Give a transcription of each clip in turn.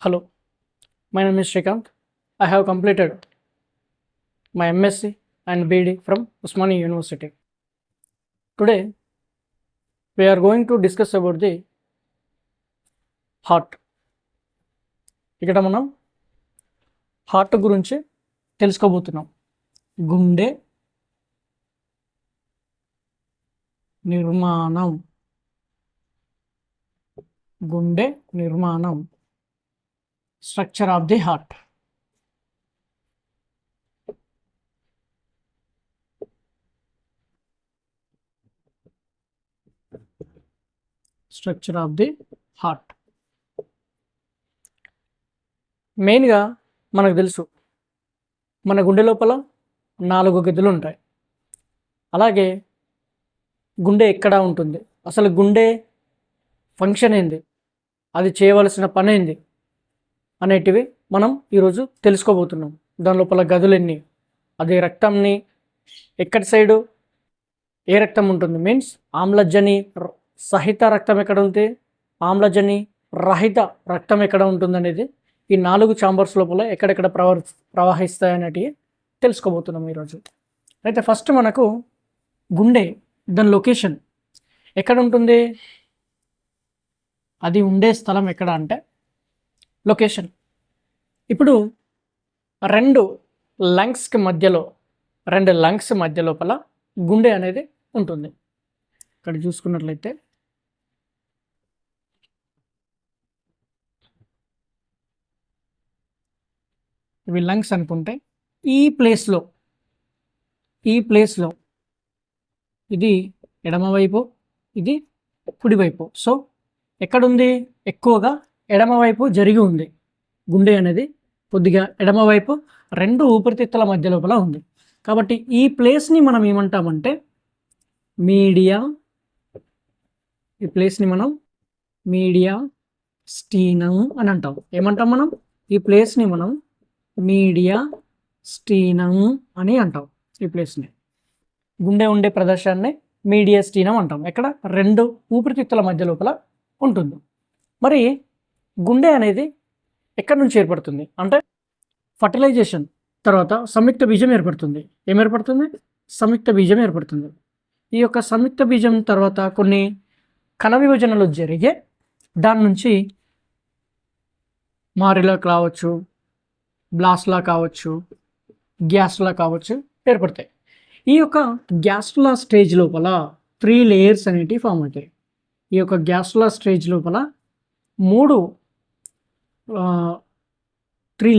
Hello, my name is Shrikant. I have completed my MSc and BD from Usmania University. Today, we are going to discuss about the heart. ఇక్కడ మనం heart గురించి తెలుసుకోబోతున్నాం. గుండె నిర్మాణం, గుండె నిర్మాణం, structure of the heart. Structure of the heart. మెయిన్గా మనకు తెలుసు మన గుండె లోపల 4 గదులు ఉంటాయి. అలాగే గుండె ఎక్కడ ఉంటుంది, అసలు గుండె ఫంక్షన్ ఏంది, అది చేయవలసిన పని ఏంది అనేటివి మనం ఈరోజు తెలుసుకోబోతున్నాం. దాని లోపల గదులు ఎన్ని, అది రక్తంని ఎక్కడి సైడు ఏ రక్తం ఉంటుంది, మీన్స్ ఆమ్లజని సహిత రక్తం ఎక్కడ ఉంది, ఆమ్లజని రహిత రక్తం ఎక్కడ ఉంటుంది అనేది ఈ 4 ఛాంబర్స్ లోపల ఎక్కడెక్కడ ప్రవహిస్తాయి అనేటివి తెలుసుకోబోతున్నాం ఈరోజు. అయితే ఫస్ట్ మనకు గుండె దాని లొకేషన్ ఎక్కడ ఉంటుంది, అది ఉండే స్థలం ఎక్కడ అంటే లొకేషన్. ఇప్పుడు 2 లంగ్స్కి మధ్యలో 2 లంగ్స్ మధ్య లోపల గుండె అనేది ఉంటుంది. ఇక్కడ చూసుకున్నట్లయితే ఇవి లంగ్స్ అనుకుంటే ఈ ప్లేస్లో ఇది ఎడమవైపు, ఇది కుడివైపు. సో ఎక్కడుంది, ఎక్కువగా ఎడమవైపు జరిగి ఉంది గుండె అనేది, కొద్దిగా ఎడమవైపు 2 ఊపిరితిత్తుల మధ్య లోపల ఉంది. కాబట్టి ఈ ప్లేస్ని మనం ఏమంటామంటే మీడియా, ఈ ప్లేస్ని మనం మీడియా స్టీనం అని అంటాం. ఏమంటాం మనం, ఈ ప్లేస్ని మనం మీడియా స్టీనం అని అంటాం. ఈ ప్లేస్ని, గుండె ఉండే ప్రదేశాన్ని మీడియా స్టీనం అంటాం. ఎక్కడ 2 ఊపిరితిత్తుల మధ్య లోపల ఉంటుంది. మరి గుండె అనేది ఎక్కడి నుంచి ఏర్పడుతుంది అంటే ఫర్టిలైజేషన్ తర్వాత సంయుక్త బీజం ఏర్పడుతుంది. ఏర్పడుతుంది, సంయుక్త బీజం ఏర్పడుతుంది. ఈ యొక్క సంయుక్త బీజం తర్వాత కొన్ని కణ విభజనలు జరిగే దాని నుంచి మారిలా కావచ్చు, బ్లాస్లా కావచ్చు, గ్యాస్లా కావచ్చు ఏర్పడతాయి. ఈ యొక్క గ్యాస్ట్లా స్టేజ్ లోపల 3 లేయర్స్ అనేటివి ఫామ్ అవుతాయి. ఈ యొక్క గ్యాస్ట్లా స్టేజ్ లోపల 3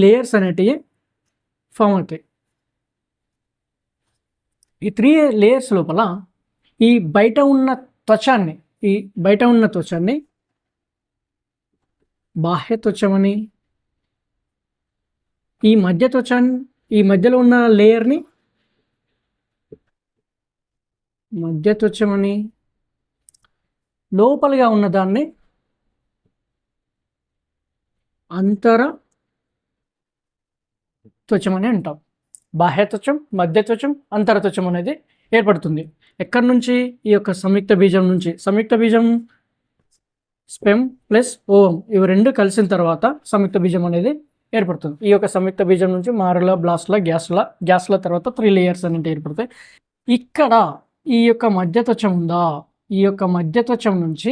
లేయర్స్ అనేటివి ఫామ్ అవుతాయి. ఈ 3 లేయర్స్ లోపల ఈ బయట ఉన్న త్వచాన్ని బాహ్య త్వచమని, ఈ మధ్యలో ఉన్న లేయర్ని మధ్య త్వచమని, లోపలిగా ఉన్నదాన్ని అంతర త్వచమని అంటాం. బాహ్య త్వచం, మధ్య త్వచం, అంతర త్వచం అనేది ఏర్పడుతుంది. ఎక్కడి నుంచి, ఈ యొక్క సంయుక్త బీజం నుంచి. సంయుక్త బీజం స్పెమ్ ప్లస్ ఓవం ఇవి 2 కలిసిన తర్వాత సంయుక్త బీజం అనేది ఏర్పడుతుంది. ఈ యొక్క సంయుక్త బీజం నుంచి మారుల, బ్లాస్ట్ల, గ్యాస్ల తర్వాత 3 లేయర్స్ అనేవి ఏర్పడతాయి. ఇక్కడ ఈ యొక్క మధ్యత్వచం ఉందా, ఈ యొక్క మధ్యత్వచం నుంచి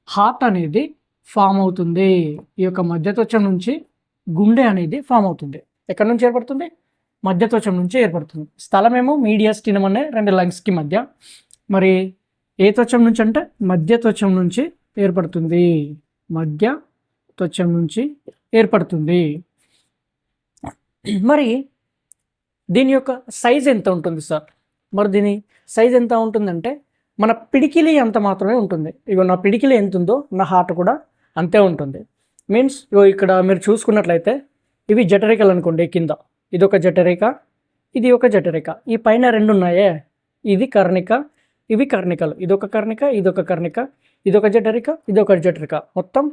హార్ట్ అనేది ఫామ్ అవుతుంది. ఈ యొక్క మధ్యత్వచం నుంచి గుండె అనేది ఫామ్ అవుతుంది. ఎక్కడి నుంచి ఏర్పడుతుంది, మధ్యత్వచం నుంచి ఏర్పడుతుంది. స్థలమేమో మీడియాస్టీనం అనే 2 లంగ్స్కి మధ్య. మరి ఏ త్వచం నుంచి అంటే మధ్యత్వచం నుంచి ఏర్పడుతుంది. మధ్యత్వచం నుంచి ఏర్పడుతుంది. మరి దీని యొక్క సైజ్ ఎంత ఉంటుంది సార్, మరి దీని సైజ్ ఎంత ఉంటుందంటే మన పిడికిలి అంత మాత్రమే ఉంటుంది. ఇగో నా పిడికిలి ఎంత ఉందో నా హార్ట్ కూడా అంతే ఉంటుంది. మీన్స్ ఇక్కడ మీరు చూసుకున్నట్లయితే ఇవి జఠరికలు అనుకోండి. కింద ఇదొక జఠరిక, ఇది ఒక జఠరిక. ఈ పైన 2 ఉన్నాయే, ఇది కర్ణిక, ఇవి కర్ణికలు. ఇదొక కర్ణిక, ఇదొక కర్ణిక, ఇదొక జఠరిక, ఇదొక జఠరిక. మొత్తం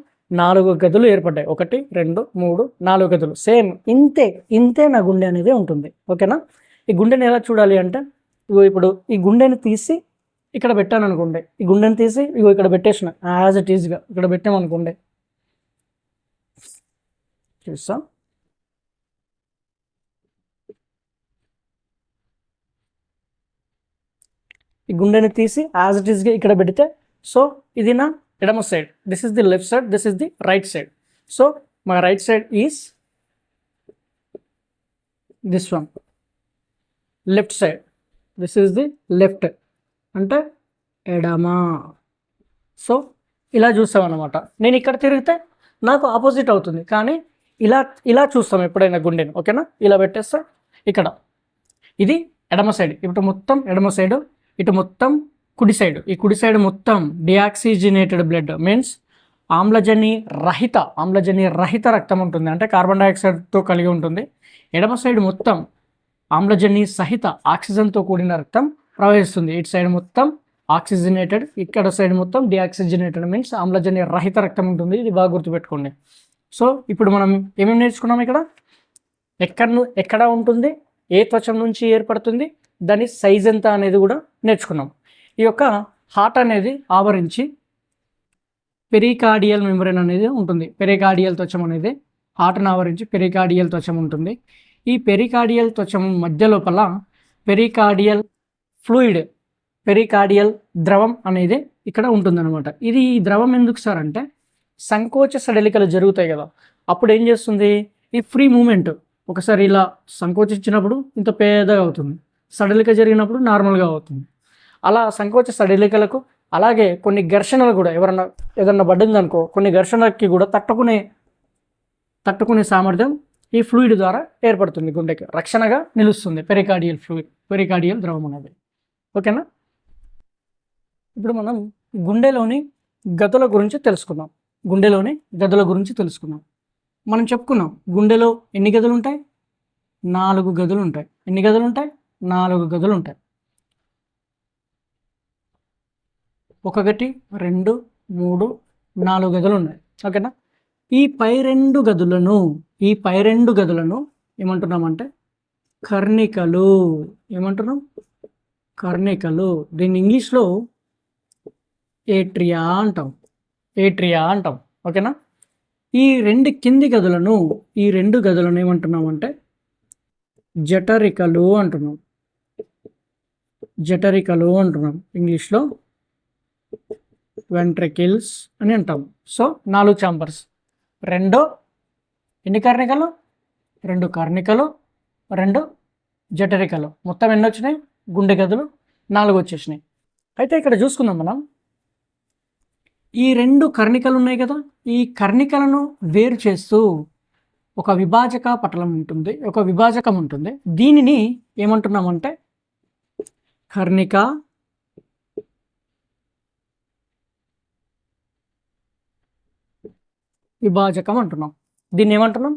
4 గదులు ఏర్పడ్డాయి. 1 2 3 4 గదులు. సేమ్ ఇంతే నా గుండె అనేది ఉంటుంది. ఓకేనా. ఈ గుండెని ఎలా చూడాలి అంటే, ఇప్పుడు ఈ గుండెని తీసి ఇక్కడ పెట్టాను అనుకోండి, ఈ గుండెని తీసి ఇక్కడ పెట్టేసిన యాజ్ ఇట్ ఈజ్గా ఇక్కడ పెట్టామనుకోండి, చూస్తాం. ఈ గుండెని తీసి యాజ్ ఇట్ ఈస్గా ఇక్కడ పెడితే, సో ఇది నా ఎడమ side, this is the left side, this is the right side. So మా right side is this one, left side, this is the left అంటే ఎడమ. సో ఇలా చూస్తాం అన్నమాట. నేను ఇక్కడ తిరిగితే నాకు ఆపోజిట్ అవుతుంది, కానీ ఇలా ఇలా చూస్తాం ఎప్పుడైనా గుండెని. ఓకేనా, ఇలా పెట్టేస్తా ఇక్కడ, ఇది ఎడమ సైడ్, ఇప్పుడు మొత్తం ఎడమ సైడు, ఇటు మొత్తం కుడి సైడ్. ఈ కుడి సైడ్ మొత్తం డిఆక్సిజనేటెడ్ బ్లడ్ మీన్స్ ఆమ్లజని రహిత రక్తం ఉంటుంది, అంటే కార్బన్ డైఆక్సైడ్తో కలిగి ఉంటుంది. ఎడమ సైడ్ మొత్తం ఆమ్లజని సహిత ఆక్సిజన్తో కూడిన రక్తం ప్రవహిస్తుంది. ఇటు సైడ్ మొత్తం ఆక్సిజనేటెడ్, ఇక్కడ సైడ్ మొత్తం డిఆక్సిజనేటెడ్ మీన్స్ ఆమ్లజని రహిత రక్తం ఉంటుంది. ఇది బాగా గుర్తుపెట్టుకోండి. సో ఇప్పుడు మనం ఏమేమి నేర్చుకున్నాం ఇక్కడ, ఎక్కడ ఉంటుంది, ఏ త్వచం నుంచి ఏర్పడుతుంది, దాని సైజ్ ఎంత అనేది కూడా నేర్చుకున్నాం. ఈ యొక్క హార్ట్ అనేది ఆవరించి పెరికార్డియల్ మెంబ్రేన్ అనేది ఉంటుంది. పెరికార్డియల్ త్వచం అనేది హార్ట్ను ఆవరించి పెరికార్డియల్ త్వచం ఉంటుంది. ఈ పెరికార్డియల్ త్వచం మధ్య లోపల పెరికార్డియల్ ఫ్లూయిడ్, పెరికార్డియల్ ద్రవం అనేది ఇక్కడ ఉంటుందన్నమాట. ఇది ఈ ద్రవం ఎందుకు సార్ అంటే, సంకోచ సడలికలు జరుగుతాయి కదా, అప్పుడు ఏం చేస్తుంది, ఈ ఫ్రీ మూమెంట్ ఒకసారి ఇలా సంకోచించినప్పుడు ఇంత పెద్దగా అవుతుంది, సడలిక జరిగినప్పుడు నార్మల్గా అవుతుంది. అలా సంకోచ సడలికలకు, అలాగే కొన్ని ఘర్షణలు కూడా, ఏదన్నా పడ్డిందనుకో కొన్ని ఘర్షణలకి కూడా తట్టుకునే సామర్థ్యం ఈ ఫ్లూయిడ్ ద్వారా ఏర్పడుతుంది. గుండెకి రక్షణగా నిలుస్తుంది పెరికార్డియల్ ఫ్లూయిడ్, పెరికార్డియల్ ద్రవం అనేది. ఓకేనా, ఇప్పుడు మనం గుండెలోని గదుల గురించి తెలుసుకుందాం. మనం చెప్పుకున్నాం గుండెలో ఎన్ని గదులు ఉంటాయి, 4 గదులు ఉంటాయి. ఎన్ని గదులు ఉంటాయి, 4 గదులు ఉంటాయి. 1 2 3 4 గదులు ఉన్నాయి. ఓకేనా, ఈ పై రెండు గదులను ఏమంటున్నామంటే కర్ణికలు. దీన్ని ఇంగ్లీష్లో ఏట్రియా అంటాం. ఓకేనా, ఈ రెండు గదులను ఏమంటున్నామంటే జఠరికలు అంటున్నాం. ఇంగ్లీష్లో వెంట్రికిల్స్ అని అంటాం. సో 4 ఛాంబర్స్, ఎన్ని కర్ణికలు, 2 కర్ణికలు, 2 జఠరికలు, మొత్తం ఎన్ని వచ్చినాయి, గుండె గదులు 4 వచ్చేసినాయి. అయితే ఇక్కడ చూసుకుందాం మనం, ఈ 2 కర్ణికలు ఉన్నాయి కదా, ఈ కర్ణికలను వేరు చేస్తూ ఒక విభాజకం ఉంటుంది. దీనిని ఏమంటున్నామంటే కర్ణిక విభాజకం అంటున్నాం. దీన్ని ఏమంటున్నాం,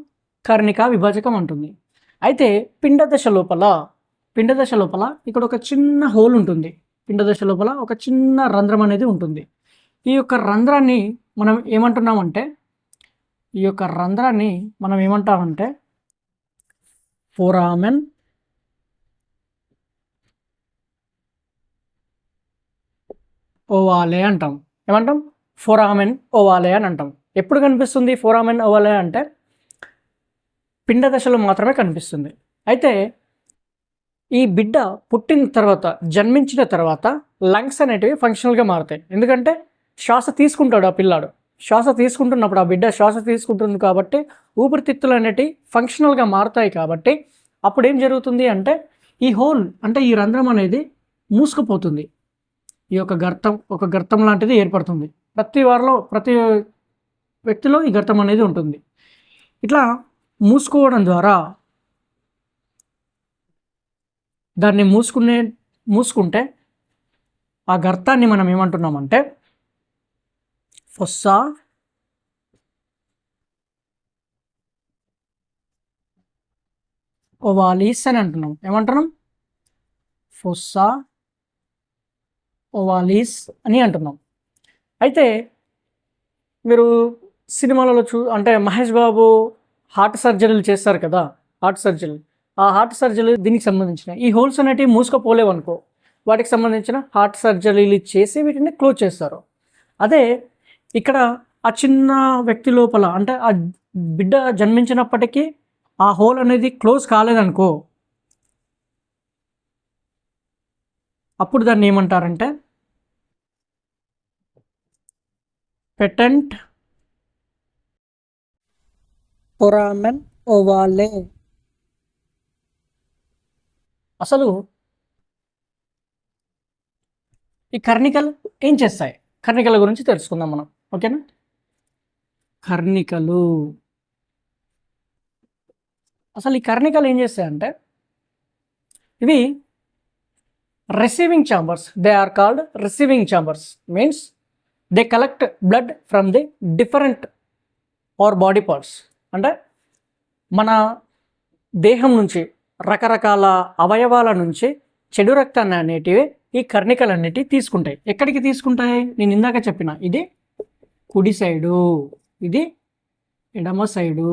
కర్ణికా విభాజకం అంటుంది. అయితే పిండదశ లోపల ఇక్కడ ఒక చిన్న హోల్ ఉంటుంది. పిండదశ లోపల ఒక చిన్న రంధ్రం అనేది ఉంటుంది. ఈ యొక్క రంధ్రాన్ని మనం ఏమంటామంటే ఫోరామెన్ ఓవాలే అంటాం. ఫోరామెన్ ఓవాలే అని అంటాం. ఎప్పుడు కనిపిస్తుంది ఫోరామెన్ ఓవాలే అంటే, పిండ దశలో మాత్రమే కనిపిస్తుంది. అయితే ఈ బిడ్డ జన్మించిన తర్వాత లంగ్స్ అనేటివి ఫంక్షనల్గా మారుతాయి. ఎందుకంటే శ్వాస తీసుకుంటాడు ఆ పిల్లాడు, శ్వాస తీసుకుంటున్నప్పుడు ఆ బిడ్డ శ్వాస తీసుకుంటుంది కాబట్టి ఊపిరితిత్తులు అనేటివి ఫంక్షనల్గా మారుతాయి. కాబట్టి అప్పుడు ఏం జరుగుతుంది అంటే, ఈ హోల్ అంటే ఈ రంధ్రం అనేది మూసుకుపోతుంది. ఈ యొక్క గర్తం లాంటిది ఏర్పడుతుంది. ప్రతి వ్యక్తిలో ఈ గర్తం అనేది ఉంటుంది. ఇట్లా మూసుకోవడం ద్వారా దాన్ని మూసుకుంటే ఆ గర్తాన్ని మనం ఏమంటున్నామంటే ఫొస్సా ఓవాలిస్ అని అంటున్నాం. ఏమంటున్నాం, ఫొస్సా ఓవాలిస్ అని అంటున్నాం. అయితే మీరు సినిమాలలో అంటే మహేష్ బాబు హార్ట్ సర్జరీలు చేస్తారు కదా, ఆ హార్ట్ సర్జరీ దీనికి సంబంధించిన ఈ హోల్స్ అనేటివి మూసుకపోలేవు అనుకో, వాటికి సంబంధించిన హార్ట్ సర్జరీలు చేసి వీటిని క్లోజ్ చేస్తారు. అదే ఇక్కడ ఆ చిన్న వ్యక్తి లోపల అంటే ఆ బిడ్డ జన్మించినప్పటికీ ఆ హోల్ అనేది క్లోజ్ కాలేదనుకో, అప్పుడు దాన్ని ఏమంటారంటే పెటెంట్ ఫొరామెన్ ఓవాలే. అసలు ఈ కర్ణికలు ఏం చేస్తాయి? కర్ణికల గురించి తెలుసుకుందాం మనం. ఓకేనా? కర్ణికలు, అసలు ఈ కర్ణికలు ఏం చేస్తాయంటే ఇవి receiving chambers. They are called receiving chambers. Means they collect blood from the different our body parts. అంటే మన దేహం నుంచి రకరకాల అవయవాల నుంచి చెడు రక్తాన్ని అనేటివి ఈ కర్ణికలు అనేటివి తీసుకుంటాయి. ఎక్కడికి తీసుకుంటాయి? నేను ఇందాక చెప్పిన ఇది కుడి సైడు, ఇది ఎడమ సైడు,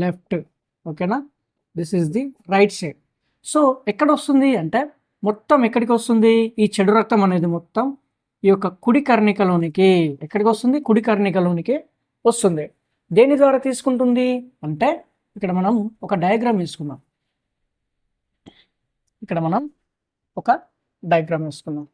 లెఫ్ట్. ఓకేనా? This is the right side. So ఎక్కడ వస్తుంది అంటే మొత్తం ఎక్కడికి వస్తుంది? ఈ చెడు రక్తం అనేది మొత్తం ఈ యొక్క కుడి కర్ణికలోనికి ఎక్కడికి వస్తుంది? కుడి కర్ణికలోనికి వస్తుంది. దేని ద్వారా తీసుకుంటుంది అంటే ఇక్కడ మనం ఒక డయాగ్రామ్ వేసుకుందాం. ఇక్కడ మనం ఒక డయాగ్రామ్ వేసుకుందాం.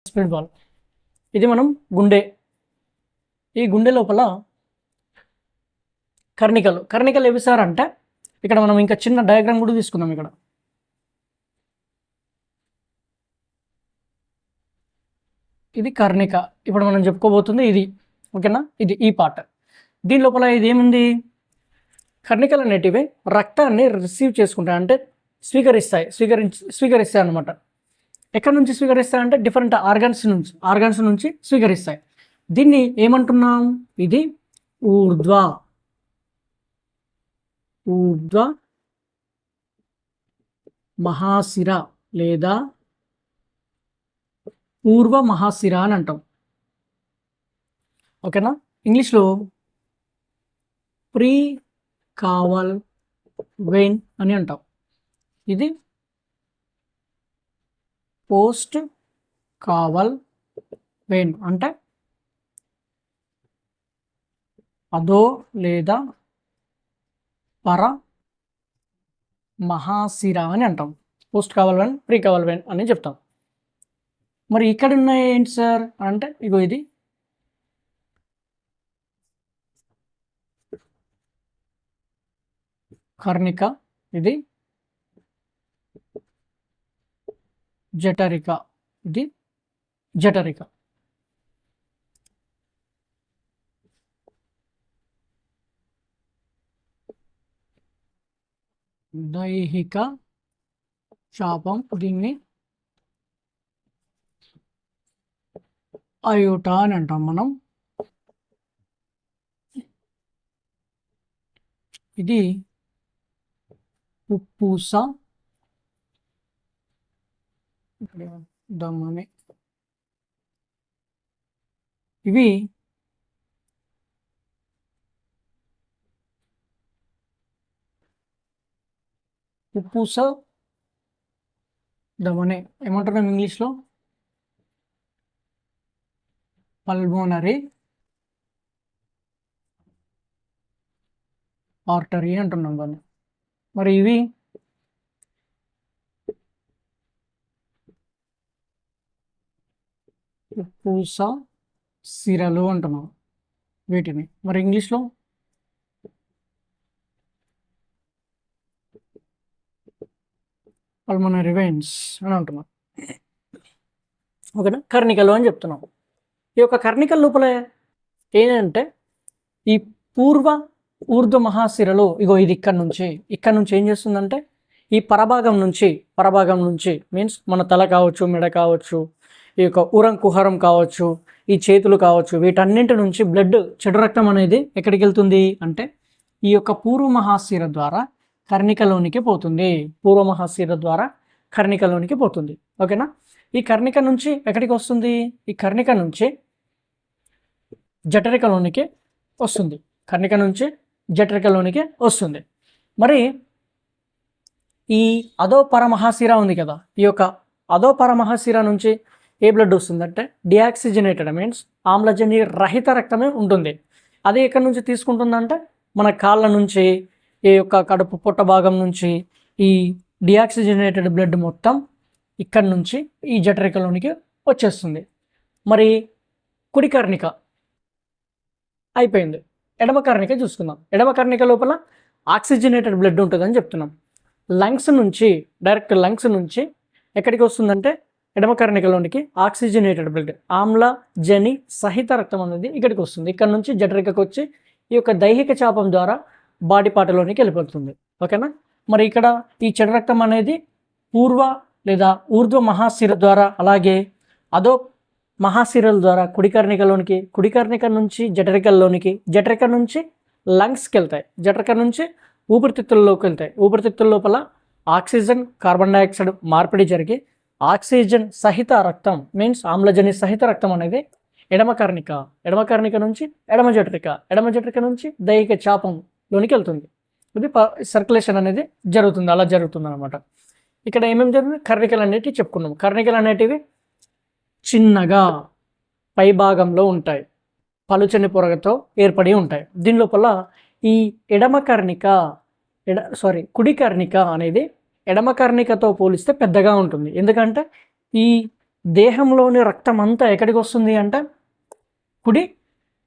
స్పీడ్ బాల్, ఇది మనం గుండె, ఈ గుండె లోపల కర్ణికలు. కర్ణికలు ఏవి సార్ అంటే ఇక్కడ మనం ఇంకా చిన్న డయాగ్రామ్ కూడా తీసుకుందాం. ఇక్కడ ఇది కర్ణిక. ఇప్పుడు మనం చెప్పుకోబోతుంది ఇది. ఓకేనా? ఇది ఈ పార్ట్. దీని లోపల ఇది ఏముంది? కర్ణికలు అనేటివి రక్తాన్ని రిసీవ్ చేసుకుంటాయి, అంటే స్వీకరిస్తాయి అన్నమాట. ఎక్కడి నుంచి స్వీకరిస్తాయి అంటే డిఫరెంట్ ఆర్గన్స్ నుంచి స్వీకరిస్తాయి. దీన్ని ఏమంటున్నాం? ఇది ఊర్ధ్వ మహాశిర లేదా పూర్వ మహాశిర అని అంటాం. ఓకేనా? ఇంగ్లీష్లో ప్రీ కావల్ వెయిన్ అని అంటాం. ఇది పోస్ట్ కావల్ వెయిన్ అంటే అదో లేదా పర మహాశిర అని అంటాం. పోస్ట్ కావల్ వెయిన్, ప్రీ కావల్ వెయిన్ అని చెప్తాం. మరి ఇక్కడ ఉన్నాయి ఏంటి సార్ అంటే ఇగో ఇది కర్ణిక, ఇది జఠరిక, ఇది జఠరిక. దైహిక శాపం, దీన్ని అయోటా అని అంటాం మనం. ఇది పుప్పూస, దమ్మని. ఇవి పుప్పూస దమనే ఏమంటున్నాం ఇంగ్లీష్లో? పల్మోనరీ ఆర్టరీ అంటున్నాం దాన్ని. మరి ఇవి పూస సిరలు అంటున్నాం వీటిని. మరి ఇంగ్లీష్లో పల్మోనరీ వెయిన్స్ అని అంటున్నాం. ఓకేనా, కర్ణికలు అని చెప్తున్నాం. ఈ యొక్క కర్ణికల లోపల ఏంటంటే ఈ పూర్వ ఊర్ధ్వ మహాశిరలు, ఇగో ఇది ఇక్కడ నుంచి ఏం చేస్తుందంటే ఈ పరభాగం నుంచి మీన్స్ మన తల కావచ్చు, మెడ కావచ్చు, ఈ యొక్క ఉరం కుహరం కావచ్చు, ఈ చేతులు కావచ్చు, వీటన్నింటి నుంచి బ్లడ్, చెడు రక్తం అనేది ఎక్కడికి వెళ్తుంది అంటే ఈ యొక్క పూర్వ మహాశిర ద్వారా కర్ణికలోనికి పోతుంది. పూర్వ మహాశిర ద్వారా కర్ణికలోనికి పోతుంది. ఓకేనా, ఈ కర్ణిక నుంచి ఎక్కడికి వస్తుంది? ఈ కర్ణిక నుంచి జఠరికలోనికి వస్తుంది. కర్ణిక నుంచి జఠరికలోనికి వస్తుంది. మరి ఈ అధో పరమహాశిర ఉంది కదా, ఈ యొక్క అధో పరమహాశిర నుంచి ఏ బ్లడ్ వస్తుందంటే డియాక్సిజనేటెడ్ మీన్స్ ఆమ్లజని రహిత రక్తమే ఉంటుంది. అది ఎక్కడి నుంచి తీసుకుంటుందంటే మన కాళ్ళ నుంచి, ఈ యొక్క కడుపు పొట్ట భాగం నుంచి ఈ డియాక్సిజనేటెడ్ బ్లడ్ మొత్తం ఇక్కడి నుంచి ఈ జఠరికలోనికి వచ్చేస్తుంది. మరి కుడి కర్ణిక అయిపోయింది. ఎడమ కర్ణిక చూసుకుందాం. ఎడమ కర్ణిక లోపల ఆక్సిజనేటెడ్ బ్లడ్ ఉంటుందని చెప్తున్నాం. లంగ్స్ నుంచి, డైరెక్ట్ లంగ్స్ నుంచి ఎక్కడికి వస్తుందంటే ఎడమ కర్ణికలోనికి ఆక్సిజనేటెడ్ బ్లడ్, ఆమ్లజని సహిత రక్తం అనేది ఇక్కడికి వస్తుంది. ఇక్కడ నుంచి జఠరికకు వచ్చి ఈ యొక్క దైహిక చాపం ద్వారా బాడీ పార్ట్లోనికి వెళ్ళిపోతుంది. ఓకేనా, మరి ఇక్కడ ఈ చెడు రక్తం అనేది పూర్వ లేదా ఊర్ధ్వ మహాశిర ద్వారా, అలాగే అధో మహాశిరల ద్వారా కుడి కర్ణిక నుంచి జఠరికల్లోనికి, జఠరిక నుంచి లంగ్స్కి వెళ్తాయి, జఠరిక నుంచి ఊపిరితిత్తుల్లోకి వెళ్తాయి. ఊపిరితిత్తుల లోపల ఆక్సిజన్, కార్బన్ డైఆక్సైడ్ మార్పిడి జరిగి ఆక్సిజన్ సహిత రక్తం మీన్స్ ఆమ్లజని సహిత రక్తం అనేది ఎడమ కర్ణిక నుంచి ఎడమ జఠరిక నుంచి దైహిక చాపంలోనికి వెళ్తుంది. ఇది సర్క్యులేషన్ అనేది జరుగుతుంది, అలా జరుగుతుంది అనమాట. ఇక్కడ ఏమేమి జరుగుతుంది? కర్ణికలు అనేటివి చెప్పుకున్నాం. కర్ణికలు అనేటివి చిన్నగా పై భాగంలో ఉంటాయి, పలుచని పొరగతో ఏర్పడి ఉంటాయి. దీని లోపల ఈ కుడి కర్ణిక అనేది ఎడమ కర్ణికతో పోలిస్తే పెద్దగా ఉంటుంది. ఎందుకంటే ఈ దేహంలోని రక్తం అంతా ఎక్కడికి వస్తుంది అంటే కుడి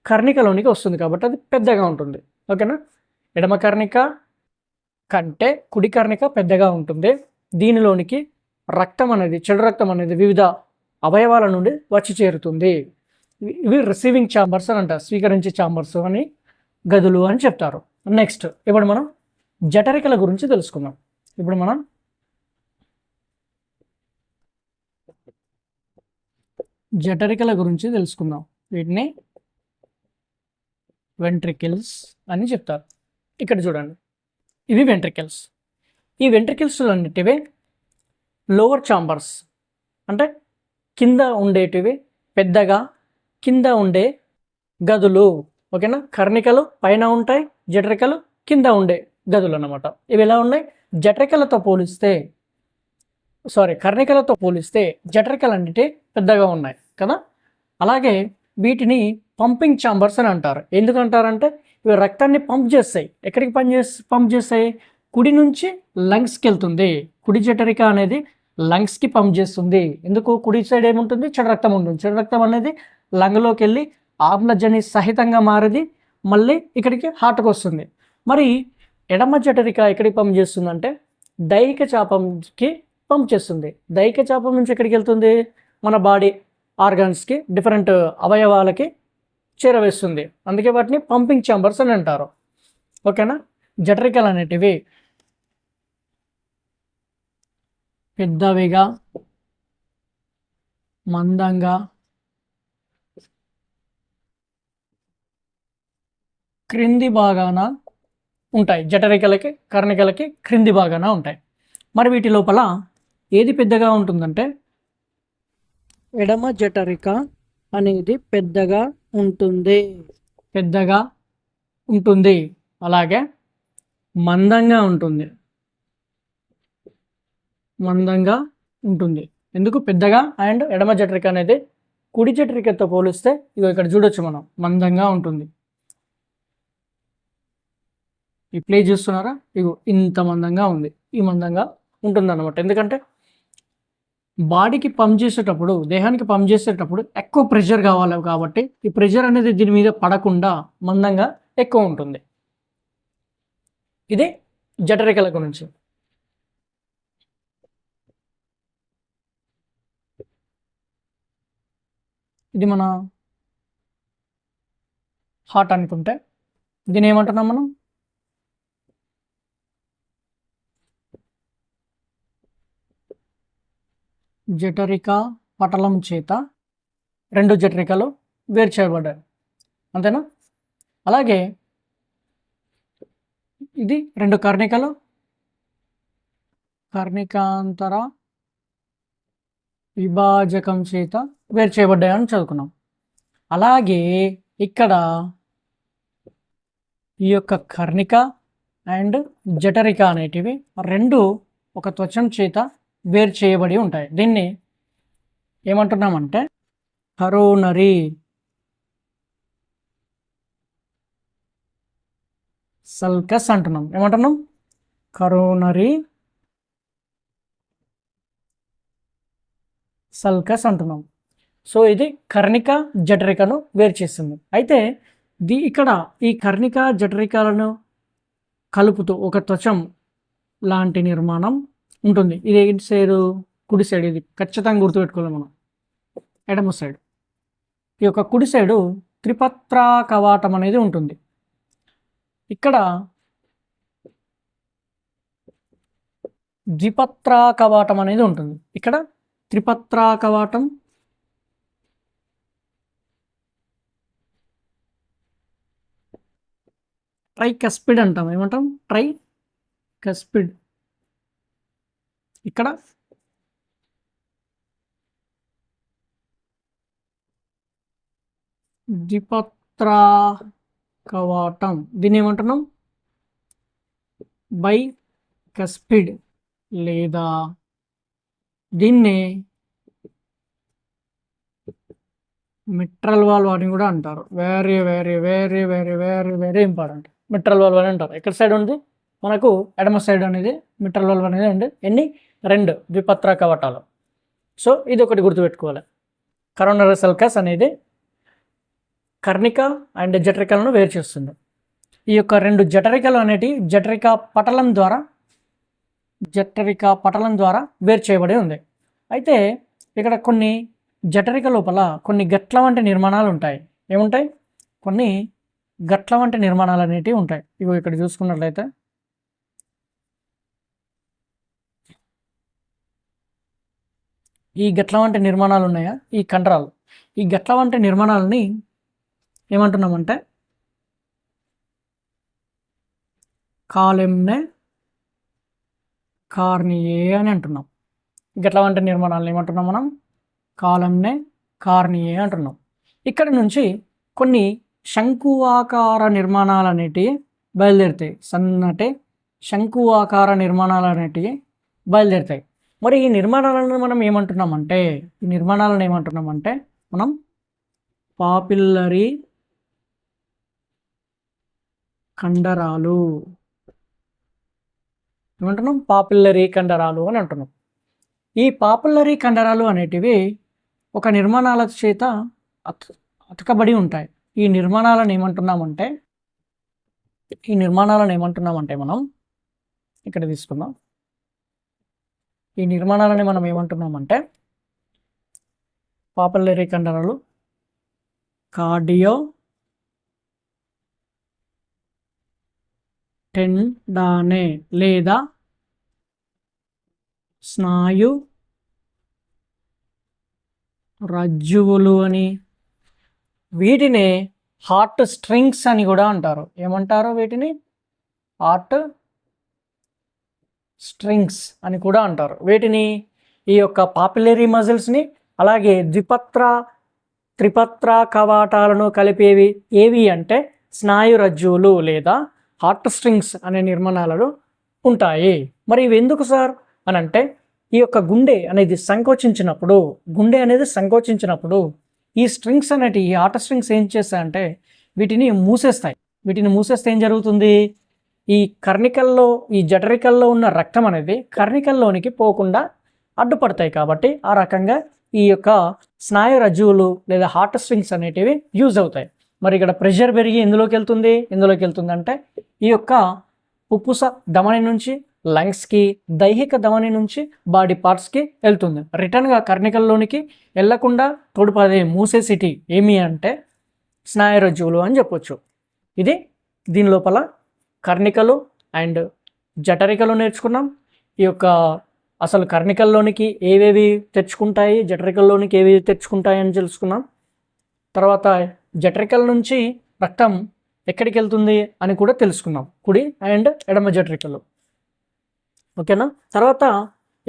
కర్ణికలోనికి వస్తుంది, కాబట్టి అది పెద్దగా ఉంటుంది. ఓకేనా, ఎడమ కర్ణిక కంటే కుడి కర్ణిక పెద్దగా ఉంటుంది. దీనిలోనికి రక్తం అనేది, చెడు రక్తం అనేది వివిధ అవయవాల నుండి వచ్చి చేరుతుంది. ఇవి రిసీవింగ్ ఛాంబర్స్ అని అంటారు, స్వీకరించే ఛాంబర్స్ అని, గదులు అని చెప్తారు. నెక్స్ట్ ఇప్పుడు మనం జఠరికల గురించి తెలుసుకుందాం. ఇప్పుడు మనం జఠరికల గురించి తెలుసుకుందాం. వీటిని వెంట్రికిల్స్ అని చెప్తారు. ఇక్కడ చూడండి, ఇవి వెంట్రికల్స్. ఈ వెంట్రికల్స్ అన్నిటివే లోవర్ ఛాంబర్స్ అంటే కింద ఉండేటివి, పెద్దగా కింద ఉండే గదులు. ఓకేనా, కర్ణికలు పైన ఉంటాయి, జఠరికలు కింద ఉండే గదులు అన్నమాట. ఇవి ఎలా ఉన్నాయి? కర్ణికలతో పోలిస్తే జఠరికలు అన్నిటి పెద్దగా ఉన్నాయి కదా. అలాగే వీటిని పంపింగ్ ఛాంబర్స్ అని అంటారు. ఎందుకంటారంటే ఇవి రక్తాన్ని పంప్ చేస్తాయి. ఎక్కడికి పంప్ చేస్తాయి? కుడి నుంచి లంగ్స్కి వెళ్తుంది. కుడి జఠరిక అనేది లంగ్స్కి పంప్ చేస్తుంది. ఎందుకు? కుడి సైడ్ ఏముంటుంది? చెడు రక్తం ఉంటుంది. చెడు రక్తం అనేది లంగ్లోకి వెళ్ళి ఆమ్లజని సహితంగా మారేది మళ్ళీ ఇక్కడికి హార్ట్కి వస్తుంది. మరి ఎడమ జఠరిక ఎక్కడికి పంప్ చేస్తుందంటే దైహిక చాపంకి పంప్ చేస్తుంది. దైహిక చాపం నుంచి ఎక్కడికి వెళ్తుంది? మన బాడీ ఆర్గాన్స్కి, డిఫరెంట్ అవయవాలకి చేరవేస్తుంది. అందుకే వాటిని పంపింగ్ ఛాంబర్స్ అని అంటారు. ఓకేనా, జఠరికలు అనేటివి పెద్దవిగా, మందంగా, క్రింది భాగాన ఉంటాయి. జఠరికలకి, కర్ణికలకి క్రింది భాగాన ఉంటాయి. మరి వీటి లోపల ఏది పెద్దగా ఉంటుందంటే ఎడమ జఠరిక అనేది పెద్దగా ఉంటుంది. అలాగే మందంగా ఉంటుంది. ఎందుకు? పెద్దగా అండ్ ఎడమ జఠరిక అనేది కుడి జఠరికతో పోలిస్తే ఇగో ఇక్కడ చూడొచ్చు మనం మందంగా ఉంటుంది. ఈ ప్లే చూస్తున్నారా, ఇగో ఇంత మందంగా ఉంది. ఈ మందంగా ఉంటుంది అన్నమాట. ఎందుకంటే బాడీకి పంప్ చేసేటప్పుడు, దేహానికి పంప్ చేసేటప్పుడు ఎక్కువ ప్రెషర్ కావాలి కాబట్టి ఈ ప్రెషర్ అనేది దీని మీద పడకుండా మందంగా ఎక్కువ ఉంటుంది. ఇది జఠరికల గురించి. ఇది మన హార్ట్ అనుకుంటే దీని ఏమంటున్నాం మనం, జఠరిక పటలం చేత 2 జఠరికలు వేరు చేయబడ్డాయి, అంతేనా. అలాగే ఇది 2 కర్ణికలు కర్ణికాంతర విభాజకం చేత వేరు చేయబడ్డాయని చదువుకున్నాం. అలాగే ఇక్కడ ఈ యొక్క కర్ణిక అండ్ జఠరిక అనేటివి 2 ఒక త్వచం చేత వేరు చేయబడి ఉంటాయి. దీన్ని ఏమంటున్నామంటే కరోనరీ సల్కస్ అంటున్నాం. ఏమంటున్నాం, కరోనరీ సల్కస్ అంటున్నాం. సో ఇది కర్ణిక జఠరికను వేరు చేస్తుంది. అయితే ఇక్కడ ఈ కర్ణిక జఠరికలను కలుపుతూ ఒక త్వచం లాంటి నిర్మాణం ఉంటుంది. ఇది ఏ సైడు, కుడి సైడ్. ఇది ఖచ్చితంగా గుర్తుపెట్టుకోవాలి మనం. ఎడమ సైడ్, ఈ యొక్క కుడి సైడు త్రిపత్రా కవాటం అనేది ఉంటుంది. ఇక్కడ ద్విపత్రా కవాటం అనేది ఉంటుంది. ఇక్కడ త్రిపత్రా కవాటం, ట్రైకస్పిడ్ అంటాం. ఏమంటాం, ట్రైకస్పిడ్. ఇక్కడ ద్విపత్రా కవాటం, దీన్ని ఏమంటున్నాం, బైకస్పిడ్ లేదా దీన్ని మిట్రల్ వాల్వ్ అని కూడా అంటారు. Very very very very very very important. Mitral valve అని అంటారు. ఎక్కడ సైడ్ ఉంది మనకు, ఎడమ సైడ్ అనేది మిట్రల్ వాల్వ్ అనేది ఉంది. ఎన్ని, 2 ద్విపత్ర కవాటాలు. సో ఇది ఒకటి గుర్తుపెట్టుకోవాలి. కరోనరీ సల్కస్ అనేది కర్ణిక అండ్ జఠరికలను వేరు చేస్తుంది. ఈ యొక్క 2 జఠరికలు అనేటివి జఠరిక పటలం ద్వారా వేరు చేయబడి ఉంది. అయితే ఇక్కడ కొన్ని జఠరిక లోపల కొన్ని గట్ల వంటి నిర్మాణాలు ఉంటాయి. ఏముంటాయి, కొన్ని గట్ల వంటి నిర్మాణాలు అనేటివి ఉంటాయి. ఇవి ఇక్కడ చూసుకున్నట్లయితే ఈ గట్ల వంటి నిర్మాణాలు ఉన్నాయా, ఈ కండరాలు, ఈ గట్ల వంటి నిర్మాణాలని ఏమంటున్నామంటే కాలెమ్నే కార్నియే అని అంటున్నాం. గట్ల వంటి నిర్మాణాలను ఏమంటున్నాం మనం, కాలెమ్నే కార్నియే అంటున్నాం. ఇక్కడ నుంచి కొన్ని శంకువాకార నిర్మాణాలు అనేటివి బయలుదేరుతాయి. సన్నటి శంకువాకార నిర్మాణాలు అనేటివి బయలుదేరుతాయి. మరి ఈ నిర్మాణాలను మనం ఏమంటున్నామంటే మనం పాపిల్లరీ కండరాలు ఏమంటున్నాం, పాపిల్లరీ కండరాలు అని అంటున్నాం. ఈ పాపిల్లరీ కండరాలు అనేటివి ఒక నిర్మాణాల చేత అతకబడి ఉంటాయి. ఈ నిర్మాణాలను ఏమంటున్నామంటే మనం ఇక్కడ తీసుకుందాం. ఈ నిర్మాణాలని మనం ఏమంటున్నామంటే పాపిల్లరీ కండరాలు, కార్డియో టెండానే లేదా స్నాయు రజ్జువులు అని, వీటిని హార్ట్ స్ట్రింగ్స్ అని కూడా అంటారు. ఏమంటారు వీటిని, హార్ట్ స్ట్రింగ్స్ అని కూడా అంటారు. వీటిని ఈ యొక్క పాపిల్లరీ మజిల్స్ని అలాగే త్రిపత్ర కవాటాలను కలిపేవి ఏవి అంటే స్నాయు రజ్జువులు లేదా హార్ట్ స్ట్రింగ్స్ అనే నిర్మాణాలు ఉంటాయి. మరి ఇవి ఎందుకు సార్ అని అంటే, ఈ యొక్క గుండె అనేది సంకోచించినప్పుడు ఈ స్ట్రింగ్స్ అనేటివి, ఈ ఆట స్ట్రింగ్స్ ఏం చేస్తాయంటే వీటిని మూసేస్తాయి. వీటిని మూసేస్తే ఏం జరుగుతుంది, ఈ కర్ణికల్లో, ఈ జఠరికల్లో ఉన్న రక్తం అనేది కర్ణికల్లోనికి పోకుండా అడ్డుపడతాయి. కాబట్టి ఆ రకంగా ఈ యొక్క స్నాయు రజ్జువులు లేదా హార్ట్ స్ట్రింగ్స్ అనేటివి యూజ్ అవుతాయి. మరి ఇక్కడ ప్రెషర్ పెరిగి ఎందులోకి వెళ్తుంది అంటే ఈ యొక్క పుప్పుస ధమని నుంచి లంగ్స్కి, దైహిక ధమని నుంచి బాడీ పార్ట్స్కి వెళ్తుంది. రిటర్న్గా కర్ణికల్లోనికి వెళ్లకుండా తోడ్పడే మూసేసిటీ ఏమి అంటే స్నాయు రజ్జువులు అని చెప్పొచ్చు. ఇది దీని లోపల కర్ణికలు అండ్ జఠరికలు నేర్చుకున్నాం. ఈ యొక్క అసలు కర్ణికల్లోనికి ఏవేవి తెచ్చుకుంటాయి, జఠరికల్లోనికి ఏవేవి తెచ్చుకుంటాయి అని తెలుసుకున్నాం. తర్వాత జఠరికల నుంచి రక్తం ఎక్కడికి వెళ్తుంది అని కూడా తెలుసుకున్నాం, కుడి అండ్ ఎడమ జఠరికలు. ఓకేనా. తర్వాత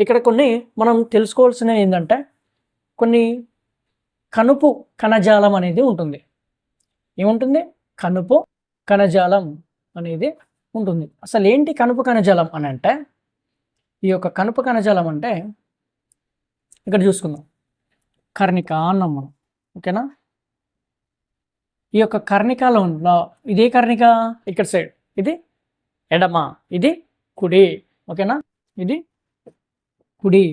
ఇక్కడ కొన్ని మనం తెలుసుకోవాల్సినవి ఏంటంటే కొన్ని కణుపు కణజాలం అనేది ఉంటుంది. ఏముంటుంది, కణుపు కణజాలం అనేది ఉంటుంది. అసలు ఏంటి కణుపు కణజాలం అని అంటే, ఈ యొక్క కణుపు కణజాలం అంటే ఇక్కడ చూసుకుందాం, కర్ణిక అన్నాం మనం. ఓకేనా. ఈ యొక్క కర్ణికలో ఇదే కర్ణిక ఇక్కడ సైడ్, ఇది ఎడమ, ఇది కుడి. ఓకేనా. ఇది కుడి,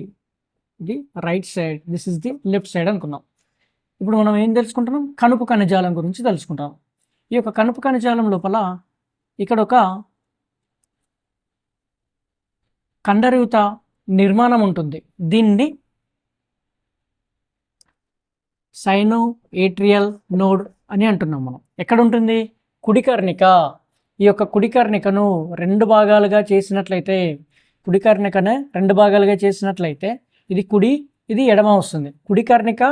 ఇది right side, this is the left side అనుకున్నాం. ఇప్పుడు మనం ఏం తెలుసుకుంటున్నాం, కణుపు కణజాలం గురించి తెలుసుకుంటాం. ఈ యొక్క కణుపు కణజాలం లోపల ఇక్కడ ఒక కండరయుత నిర్మాణం ఉంటుంది. దీన్ని సైనో ఏట్రియల్ నోడ్ అని అంటున్నాం మనం. ఎక్కడ ఉంటుంది, కుడి కర్ణిక. ఈ యొక్క కుడి కర్ణికను రెండు భాగాలుగా చేసినట్లయితే, కుడి కర్ణికనే రెండు భాగాలుగా చేసినట్లయితే ఇది కుడి, ఇది ఎడమ వస్తుంది. కుడి కర్ణిక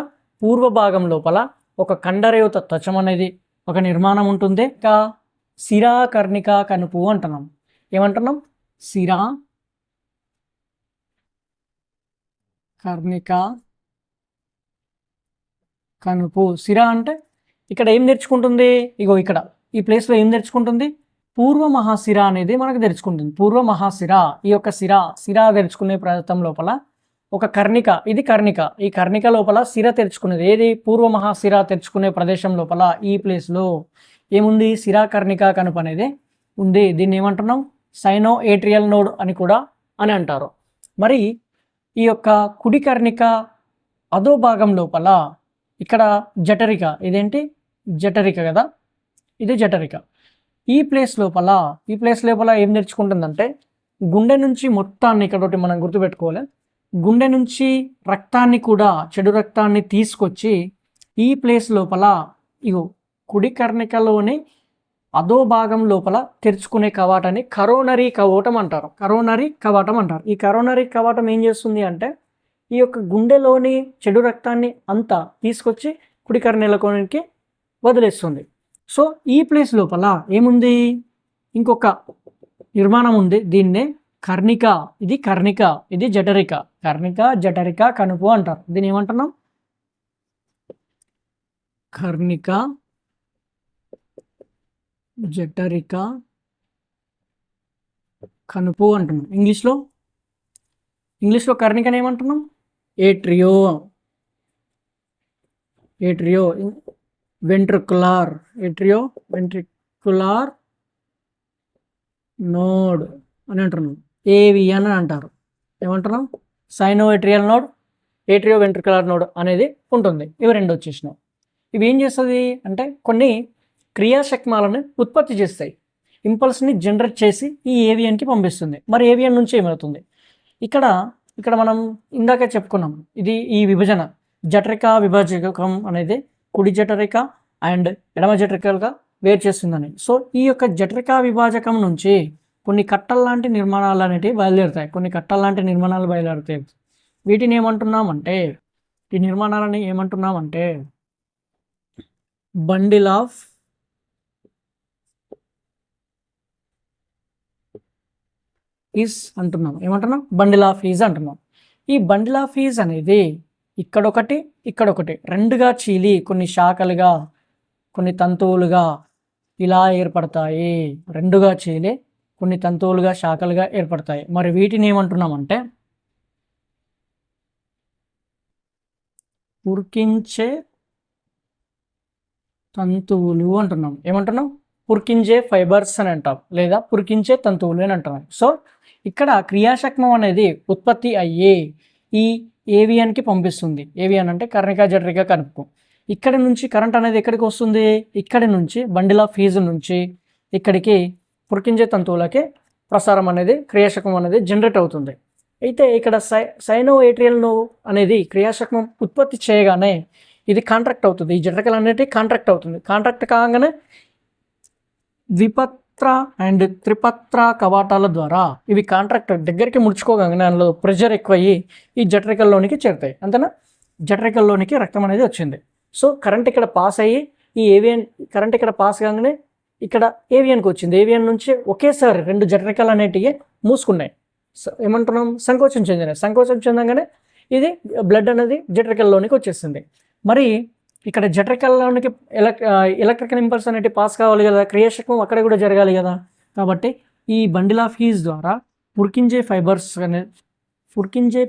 పూర్వ భాగం లోపల ఒక కండరయుత త్వచం అనేది ఒక నిర్మాణం ఉంటుంది. ఇంకా శిరా కర్ణిక కణుపు అంటున్నాం. ఏమంటున్నాం, శిరా కర్ణిక కణుపు. శిర అంటే ఇక్కడ ఏం తెరుచుకుంటుంది, ఇగో ఇక్కడ ఈ ప్లేస్లో ఏం తెరుచుకుంటుంది, పూర్వ మహాశిర అనేది మనకు తెరుచుకుంటుంది. పూర్వ మహాశిర, ఈ యొక్క శిర తెరుచుకునే ప్రాంతం లోపల ఒక కర్ణిక, ఇది కర్ణిక. ఈ కర్ణిక లోపల శిర తెరుచుకునేది ఏది, పూర్వ మహాశిర తెరుచుకునే ప్రదేశం లోపల ఈ ప్లేస్లో ఏముంది, శిరా కర్ణిక కణుపు అనేది ఉంది. దీన్ని ఏమంటున్నాం, సైనో ఏట్రియల్ నోడ్ అని కూడా అని అంటారు. మరి ఈ యొక్క కుడి కర్ణిక అదో భాగం లోపల ఇక్కడ జఠరిక, ఇదేంటి జఠరిక కదా, ఇది జఠరిక. ఈ ప్లేస్ లోపల ఏం తెరుచుకుంటుందంటే గుండె నుంచి మొత్తాన్ని, ఇక్కడ ఒకటి మనం గుర్తుపెట్టుకోవాలి, గుండె నుంచి రక్తాన్ని కూడా, చెడు రక్తాన్ని తీసుకొచ్చి ఈ ప్లేస్ లోపల ఇగో కుడి కర్ణికలోని అదో భాగం లోపల తెరుచుకునే కవాటాన్ని కరోనరీ కవాటం అంటారు. ఈ కరోనరీ కవాటం ఏం చేస్తుంది అంటే ఈ యొక్క గుండెలోని చెడు రక్తాన్ని అంతా తీసుకొచ్చి కుడి కర్ణికలోనికి వదిలేస్తుంది. సో ఈ ప్లేస్ లోపల ఏముంది, ఇంకొక నిర్మాణం ఉంది. దీన్నే కర్ణిక, ఇది జఠరిక. కర్ణిక జఠరిక కణుపు అంటారు. దీన్ని ఏమంటున్నాం, కర్ణిక జఠరిక కణుపు అంటున్నాం. ఇంగ్లీష్లో కర్ణికని ఏమంటున్నాం, ఏట్రియో వెంట్రికులార్ నోడ్ అని అంటున్నాం. ఏవిఎన్ అని అంటారు. ఏమంటున్నాం, sinoatrial node, atrioventricular node అనేది ఉంటుంది. ఇవి రెండు వచ్చేసినాయి. ఇవి ఏం చేస్తుంది అంటే కొన్ని క్రియాశక్మాలను ఉత్పత్తి చేస్తాయి. ఇంపల్స్ని జనరేట్ చేసి ఈ ఏవియన్కి పంపిస్తుంది. మరి ఏవియన్ నుంచి ఏమవుతుంది, ఇక్కడ మనం ఇందాక చెప్పుకున్నాం, ఇది ఈ విభజన జఠరిక విభాజకం అనేది కుడి జఠరిక అండ్ ఎడమ జఠరికలుగా వేరు చేస్తుందని. సో ఈ యొక్క జఠరిక విభాజకం నుంచి కొన్ని కట్టల్లాంటి నిర్మాణాలు అనేటివి బయలుదేరుతాయి. వీటిని ఏమంటున్నామంటే, ఈ నిర్మాణాలని ఏమంటున్నామంటే బండిల్ ఆఫ్ ఈజ్ అంటున్నాం. ఏమంటున్నాం, బండిల్ ఆఫ్ ఈజ్ అంటున్నాం. ఈ బండిల్ ఆఫ్ ఈజ్ అనేది ఇక్కడొకటి రెండుగా చీలి కొన్ని శాఖలుగా, కొన్ని తంతువులుగా ఇలా ఏర్పడతాయి. రెండుగా చీలి కొన్ని తంతువులుగా, శాఖలుగా ఏర్పడతాయి. మరి వీటిని ఏమంటున్నామంటే ఉడికించే తంతువులు అంటున్నాం. ఏమంటున్నాం? పురికించే ఫైబర్స్ అని అంటాం, లేదా పురికించే తంతువులు అని అంటున్నాం. సో ఇక్కడ క్రియాశక్మం అనేది ఉత్పత్తి అయ్యే ఈ ఏవియన్కి పంపిస్తుంది. ఏవియన్ అంటే కర్ణిక జఠరిక కణుపు. ఇక్కడి నుంచి కరెంట్ అనేది ఎక్కడికి వస్తుంది? ఇక్కడి నుంచి బండిల్ ఆఫ్ హీజ్ నుంచి ఇక్కడికి పురికించే తంతువులకి ప్రసారం అనేది క్రియాశకం అనేది జనరేట్ అవుతుంది. అయితే ఇక్కడ సైనో ఏట్రియల్ నోవ్ అనేది క్రియాశకం ఉత్పత్తి చేయగానే ఇది కాంట్రాక్ట్ అవుతుంది. ఈ జఠరికలు అనేవి కాంట్రాక్ట్ అవుతుంది. కాంట్రాక్ట్ కాగానే ద్విపత్ర అండ్ త్రిపత్ర కవాటాల ద్వారా ఇవి కాంట్రాక్ట్ దగ్గరికి ముడుచుకోగానే అందులో ప్రెషర్ ఎక్కువయ్యి ఈ జఠరికల్లోనికి చేరుతాయి. అంతేనా? జఠరికల్లోనికి రక్తం అనేది వచ్చింది. సో కరెంట్ ఇక్కడ పాస్ అయ్యి ఈ ఏవియన్ కరెంట్ ఇక్కడ పాస్ కాగానే ఇక్కడ ఏవియన్కి వచ్చింది. ఏవియన్ నుంచి ఒకేసారి 2 జఠరికలు అనేటివి మూసుకున్నాయి. ఏమంటున్నాం? సంకోచం చెందినాయి. సంకోచం చెందగానే ఇది బ్లడ్ అనేది జఠరికల్లోనికి వచ్చేసింది. మరి ఇక్కడ జఠరికల్లోనికి ఎలక్ట్రికల్ ఇంపల్స్ అనేవి పాస్ కావాలి కదా, క్రియాశకం అక్కడ కూడా జరగాలి కదా. కాబట్టి ఈ బండిల్ ఆఫ్ హీజ్ ద్వారా పురికించే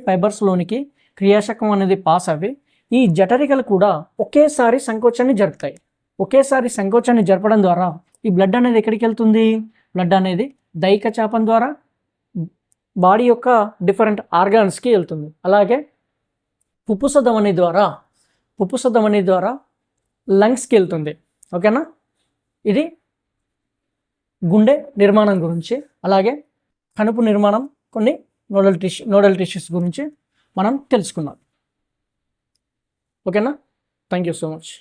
ఫైబర్స్లోనికి క్రియాశకం అనేది పాస్ అవి ఈ జఠరికలు కూడా ఒకేసారి సంకోచాన్ని జరుపుతాయి. ఒకేసారి సంకోచాన్ని జరపడం ద్వారా ఈ బ్లడ్ అనేది ఎక్కడికి వెళ్తుంది? బ్లడ్ అనేది దైహిక చాపం ద్వారా బాడీ యొక్క డిఫరెంట్ ఆర్గాన్స్కి వెళ్తుంది. అలాగే పుప్పుస ధమని ద్వారా లంగ్స్కి వెళ్తుంది. ఓకేనా? ఇది గుండె నిర్మాణం గురించి, అలాగే కణుపు నిర్మాణం, కొన్ని నోడల్ టిష్యూస్ గురించి మనం తెలుసుకున్నాం. ఓకేనా? Thank you so much.